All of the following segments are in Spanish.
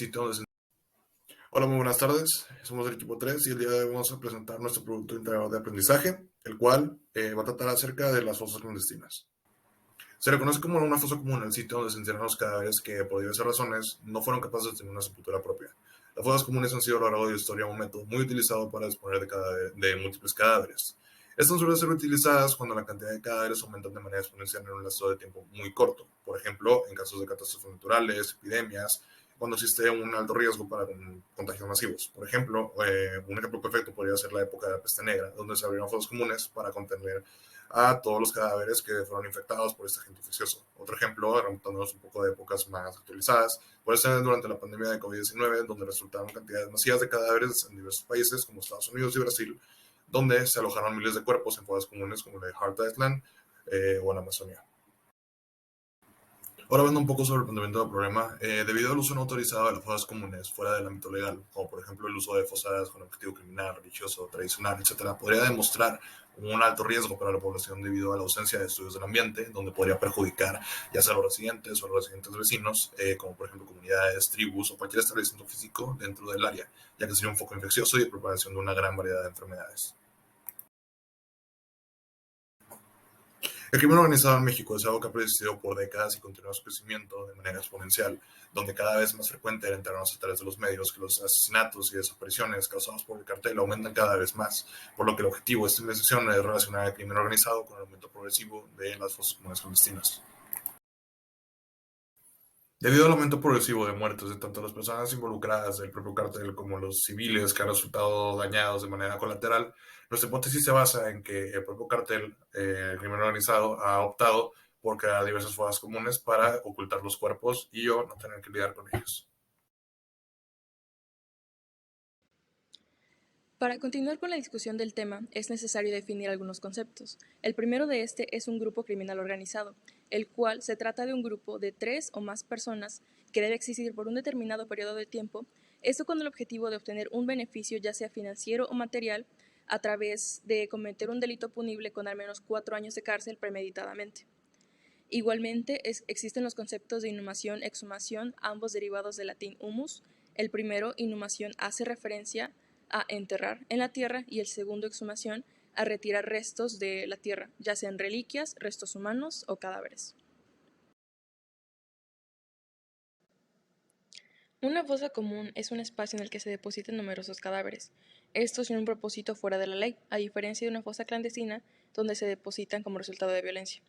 Sitio donde Hola, muy buenas tardes. Somos el equipo 3 y el día de hoy vamos a presentar nuestro producto integrador de aprendizaje, el cual va a tratar acerca de las fosas clandestinas. Se reconoce como una fosa común el sitio donde se encierran los cadáveres que, por diversas razones, no fueron capaces de tener una sepultura propia. Las fosas comunes han sido a lo largo de la historia un método muy utilizado para disponer de múltiples cadáveres. Estas suelen ser utilizadas cuando la cantidad de cadáveres aumenta de manera exponencial en un lapso de tiempo muy corto. Por ejemplo, en casos de catástrofes naturales, epidemias, cuando existe un alto riesgo para contagios masivos. Por ejemplo, un ejemplo perfecto podría ser la época de la peste negra, donde se abrieron fosas comunes para contener a todos los cadáveres que fueron infectados por este agente infeccioso. Otro ejemplo, remontándonos un poco de épocas más actualizadas, puede ser durante la pandemia de COVID-19, donde resultaron cantidades masivas de cadáveres en diversos países como Estados Unidos y Brasil, donde se alojaron miles de cuerpos en fosas comunes como la de Heart Island o en la Amazonia. Ahora hablando un poco sobre el planteamiento del problema, debido al uso no autorizado de las fosas comunes fuera del ámbito legal, como por ejemplo el uso de fosas con objetivo criminal, religioso, tradicional, etcétera, podría demostrar un alto riesgo para la población debido a la ausencia de estudios del ambiente, donde podría perjudicar ya sea a los residentes o a los residentes vecinos, como por ejemplo comunidades, tribus o cualquier establecimiento físico dentro del área, ya que sería un foco infeccioso y de propagación de una gran variedad de enfermedades. El crimen organizado en México es algo que ha persistido por décadas y continúa su crecimiento de manera exponencial, donde cada vez es más frecuente enterarnos a través de los medios que los asesinatos y desapariciones causados por el cartel aumentan cada vez más, por lo que el objetivo de esta investigación es relacionar el crimen organizado con el aumento progresivo de las fosas comunes clandestinas. Debido al aumento progresivo de muertes de tanto las personas involucradas del propio cartel como los civiles que han resultado dañados de manera colateral, nuestra hipótesis se basa en que el propio cartel, el crimen organizado, ha optado por crear diversas fosas comunes para ocultar los cuerpos y o no tener que lidiar con ellos. Para continuar con la discusión del tema, es necesario definir algunos conceptos. El primero de este es un grupo criminal organizado, el cual se trata de un grupo de 3 o más personas que debe existir por un determinado periodo de tiempo, esto con el objetivo de obtener un beneficio ya sea financiero o material a través de cometer un delito punible con al menos 4 años de cárcel premeditadamente. Igualmente, existen los conceptos de inhumación, exhumación, ambos derivados del latín humus. El primero, inhumación, hace referencia a enterrar en la tierra y el segundo, exhumación, a retirar restos de la tierra, ya sean reliquias, restos humanos o cadáveres. Una fosa común es un espacio en el que se depositan numerosos cadáveres, estos sin un propósito fuera de la ley, a diferencia de una fosa clandestina donde se depositan como resultado de violencia.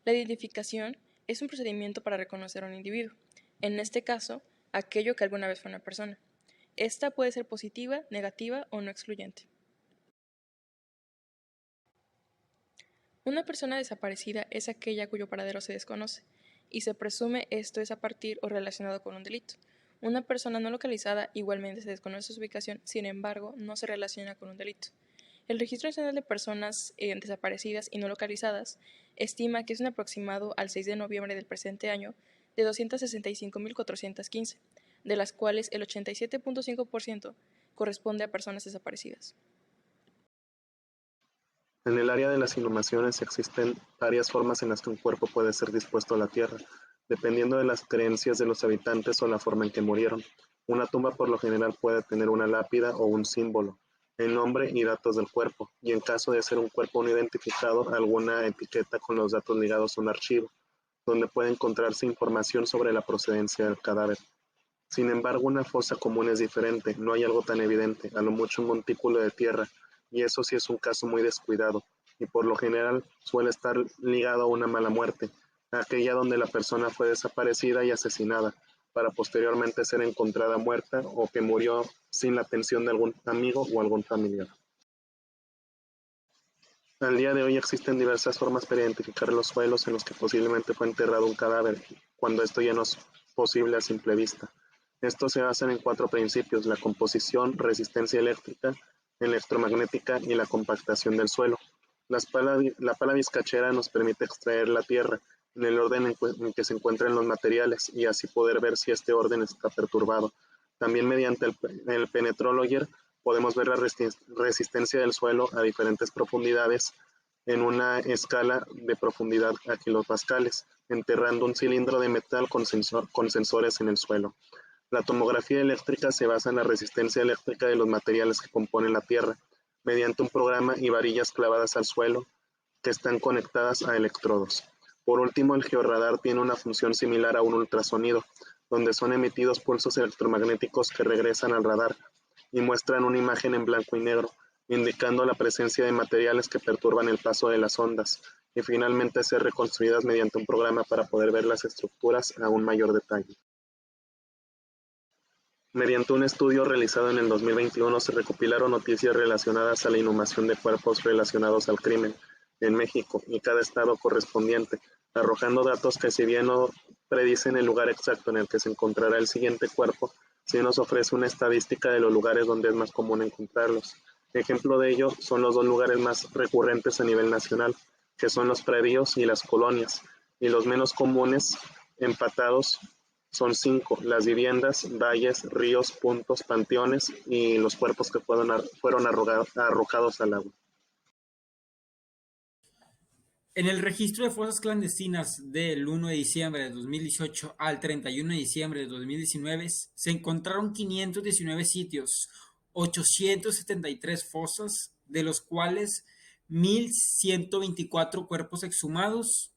La identificación es un procedimiento para reconocer a un individuo, en este caso, aquello que alguna vez fue una persona. Esta puede ser positiva, negativa o no excluyente. Una persona desaparecida es aquella cuyo paradero se desconoce, y se presume esto es a partir o relacionado con un delito. Una persona no localizada igualmente se desconoce su ubicación, sin embargo, no se relaciona con un delito. El Registro Nacional de Personas Desaparecidas y No Localizadas estima que es un aproximado al 6 de noviembre del presente año de 265.415, de las cuales el 87.5% corresponde a personas desaparecidas. En el área de las inhumaciones existen varias formas en las que un cuerpo puede ser dispuesto a la tierra, dependiendo de las creencias de los habitantes o la forma en que murieron. Una tumba por lo general puede tener una lápida o un símbolo, el nombre y datos del cuerpo, y en caso de ser un cuerpo no identificado, alguna etiqueta con los datos ligados a un archivo, donde puede encontrarse información sobre la procedencia del cadáver. Sin embargo, una fosa común es diferente, no hay algo tan evidente, a lo mucho un montículo de tierra, y eso sí es un caso muy descuidado, y por lo general suele estar ligado a una mala muerte, aquella donde la persona fue desaparecida y asesinada, para posteriormente ser encontrada muerta o que murió sin la atención de algún amigo o algún familiar. Al día de hoy existen diversas formas para identificar los suelos en los que posiblemente fue enterrado un cadáver, cuando esto ya no es posible a simple vista. Estos se basan en 4 principios: la composición, resistencia eléctrica, electromagnética y la compactación del suelo. La pala vizcachera nos permite extraer la tierra en el orden en que se encuentran los materiales y así poder ver si este orden está perturbado. También mediante el penetrologer podemos ver la resistencia del suelo a diferentes profundidades en una escala de profundidad a kilopascales, enterrando un cilindro de metal con sensores en el suelo. La tomografía eléctrica se basa en la resistencia eléctrica de los materiales que componen la Tierra, mediante un programa y varillas clavadas al suelo que están conectadas a electrodos. Por último, el georradar tiene una función similar a un ultrasonido, donde son emitidos pulsos electromagnéticos que regresan al radar y muestran una imagen en blanco y negro, indicando la presencia de materiales que perturban el paso de las ondas, y finalmente ser reconstruidas mediante un programa para poder ver las estructuras a un mayor detalle. Mediante un estudio realizado en el 2021 se recopilaron noticias relacionadas a la inhumación de cuerpos relacionados al crimen en México y cada estado correspondiente, arrojando datos que, si bien no predicen el lugar exacto en el que se encontrará el siguiente cuerpo, sí nos ofrece una estadística de los lugares donde es más común encontrarlos. Ejemplo de ello son los dos lugares más recurrentes a nivel nacional, que son los predios y las colonias, y los menos comunes, empatados, son 5: las viviendas, valles, ríos, puntos, panteones y los cuerpos que fueron arrojados al agua. En el registro de fosas clandestinas del 1 de diciembre de 2018 al 31 de diciembre de 2019 se encontraron 519 sitios, 873 fosas, de los cuales 1.124 cuerpos exhumados.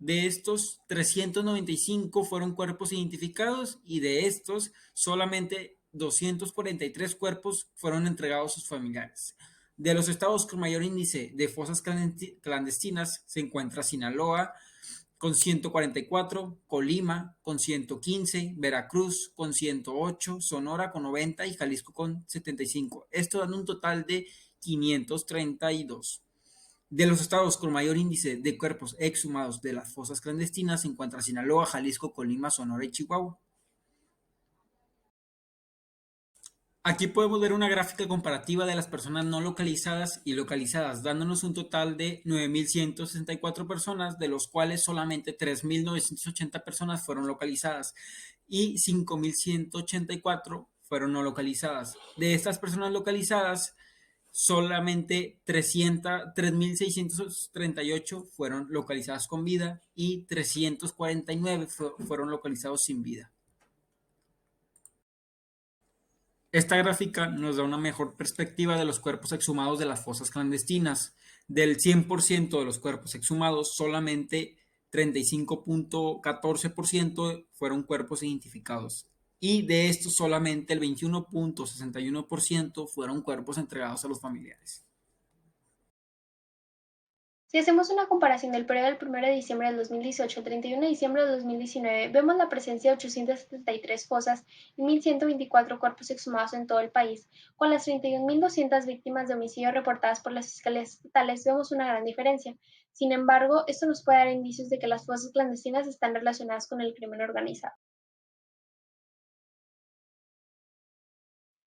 De estos, 395 fueron cuerpos identificados y de estos, solamente 243 cuerpos fueron entregados a sus familiares. De los estados con mayor índice de fosas clandestinas se encuentra Sinaloa con 144, Colima con 115, Veracruz con 108, Sonora con 90 y Jalisco con 75. Esto dando un total de 532. De los estados con mayor índice de cuerpos exhumados de las fosas clandestinas se encuentra Sinaloa, Jalisco, Colima, Sonora y Chihuahua. Aquí podemos ver una gráfica comparativa de las personas no localizadas y localizadas, dándonos un total de 9.164 personas, de los cuales solamente 3.980 personas fueron localizadas y 5.184 fueron no localizadas. De estas personas localizadas, solamente 3.638 fueron localizadas con vida y 349 fueron localizados sin vida. Esta gráfica nos da una mejor perspectiva de los cuerpos exhumados de las fosas clandestinas. Del 100% de los cuerpos exhumados, solamente 35.14% fueron cuerpos identificados. Y de estos, solamente el 21.61% fueron cuerpos entregados a los familiares. Si hacemos una comparación del periodo del 1 de diciembre del 2018 al 31 de diciembre del 2019, vemos la presencia de 873 fosas y 1.124 cuerpos exhumados en todo el país. Con las 31.200 víctimas de homicidio reportadas por las fiscalías estatales, vemos una gran diferencia. Sin embargo, esto nos puede dar indicios de que las fosas clandestinas están relacionadas con el crimen organizado.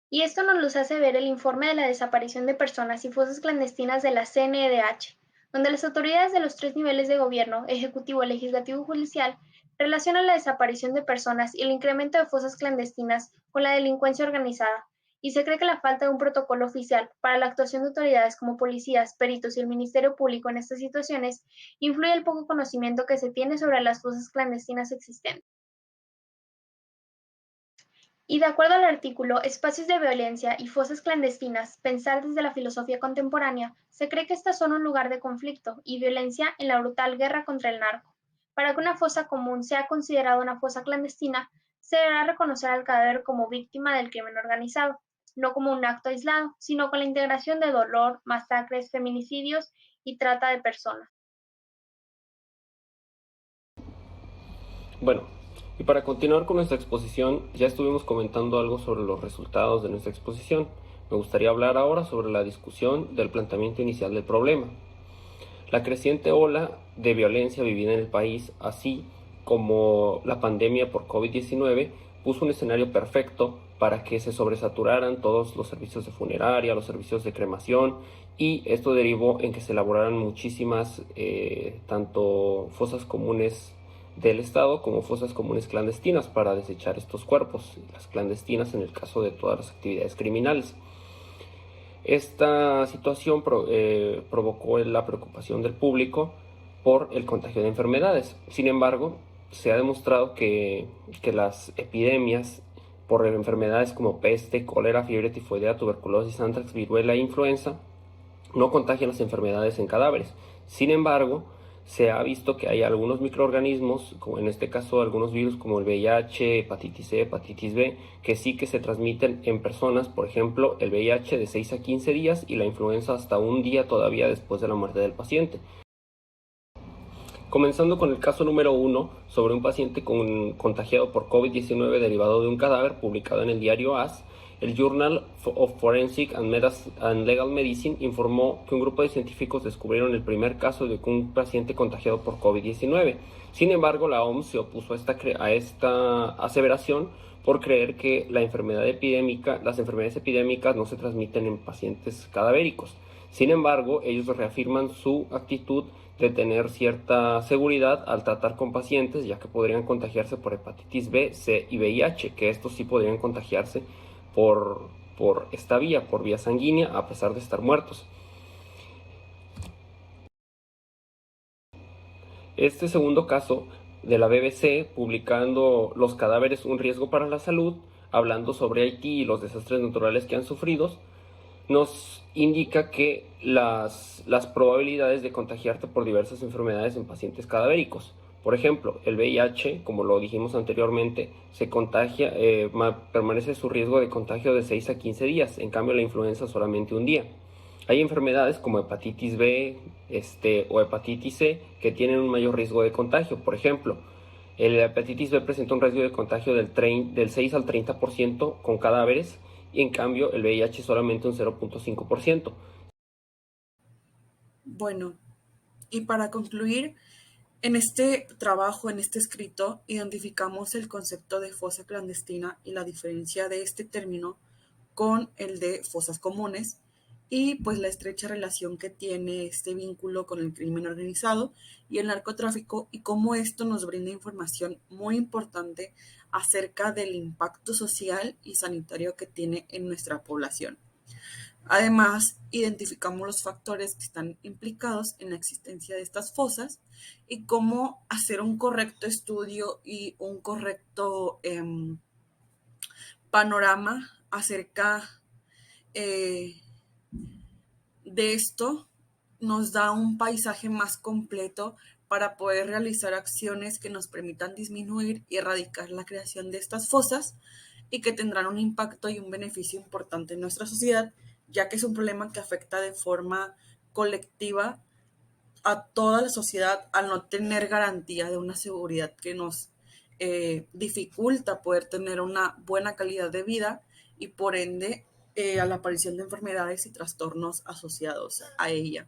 Y esto nos los hace ver el informe de la desaparición de personas y fosas clandestinas de la CNDH, donde las autoridades de los 3 niveles de gobierno, ejecutivo, legislativo y judicial, relacionan la desaparición de personas y el incremento de fosas clandestinas con la delincuencia organizada, y se cree que la falta de un protocolo oficial para la actuación de autoridades como policías, peritos y el Ministerio Público en estas situaciones influye el poco conocimiento que se tiene sobre las fosas clandestinas existentes. Y de acuerdo al artículo Espacios de violencia y fosas clandestinas, pensar desde la filosofía contemporánea, se cree que estas son un lugar de conflicto y violencia en la brutal guerra contra el narco. Para que una fosa común sea considerada una fosa clandestina, se deberá reconocer al cadáver como víctima del crimen organizado, no como un acto aislado, sino con la integración de dolor, masacres, feminicidios y trata de personas. Bueno, y para continuar con nuestra exposición, ya estuvimos comentando algo sobre los resultados de nuestra exposición. Me gustaría hablar ahora sobre la discusión del planteamiento inicial del problema. La creciente ola de violencia vivida en el país, así como la pandemia por COVID-19, puso un escenario perfecto para que se sobresaturaran todos los servicios de funeraria, los servicios de cremación, y esto derivó en que se elaboraran muchísimas tanto fosas comunes del Estado como fosas comunes clandestinas para desechar estos cuerpos, las clandestinas en el caso de todas las actividades criminales. Esta situación provocó la preocupación del público por el contagio de enfermedades. Sin embargo, se ha demostrado que las epidemias por enfermedades como peste, cólera, fiebre tifoidea, tuberculosis, antrax, viruela e influenza, no contagian las enfermedades en cadáveres. Sin embargo, se ha visto que hay algunos microorganismos, como en este caso algunos virus como el VIH, hepatitis C, hepatitis B, que sí que se transmiten en personas, por ejemplo, el VIH de 6 a 15 días y la influenza hasta un día todavía después de la muerte del paciente. Comenzando con el caso número 1 sobre un paciente contagiado por COVID-19 derivado de un cadáver publicado en el diario AS, el Journal of Forensic and Legal Medicine informó que un grupo de científicos descubrieron el primer caso de un paciente contagiado por COVID-19. Sin embargo, la OMS se opuso a esta aseveración por creer que las enfermedades epidémicas no se transmiten en pacientes cadavéricos. Sin embargo, ellos reafirman su actitud de tener cierta seguridad al tratar con pacientes, ya que podrían contagiarse por hepatitis B, C y VIH, que estos sí podrían contagiarse por esta vía, por vía sanguínea, a pesar de estar muertos. Este segundo caso de la BBC, publicando Los cadáveres, un riesgo para la salud, hablando sobre Haití y los desastres naturales que han sufrido, nos indica que las probabilidades de contagiarte por diversas enfermedades en pacientes cadavéricos. Por ejemplo, el VIH, como lo dijimos anteriormente, se contagia, permanece su riesgo de contagio de 6 a 15 días, en cambio la influenza solamente un día. Hay enfermedades como hepatitis B o hepatitis C que tienen un mayor riesgo de contagio. Por ejemplo, la hepatitis B presenta un riesgo de contagio del 6 al 30% con cadáveres, y en cambio el VIH solamente un 0.5%. Bueno, y para concluir, en este trabajo, en este escrito, identificamos el concepto de fosa clandestina y la diferencia de este término con el de fosas comunes y pues la estrecha relación que tiene este vínculo con el crimen organizado y el narcotráfico y cómo esto nos brinda información muy importante acerca del impacto social y sanitario que tiene en nuestra población. Además, identificamos los factores que están implicados en la existencia de estas fosas y cómo hacer un correcto estudio y un correcto panorama acerca de esto nos da un paisaje más completo para poder realizar acciones que nos permitan disminuir y erradicar la creación de estas fosas y que tendrán un impacto y un beneficio importante en nuestra sociedad, ya que es un problema que afecta de forma colectiva a toda la sociedad al no tener garantía de una seguridad que nos dificulta poder tener una buena calidad de vida y por ende a la aparición de enfermedades y trastornos asociados a ella.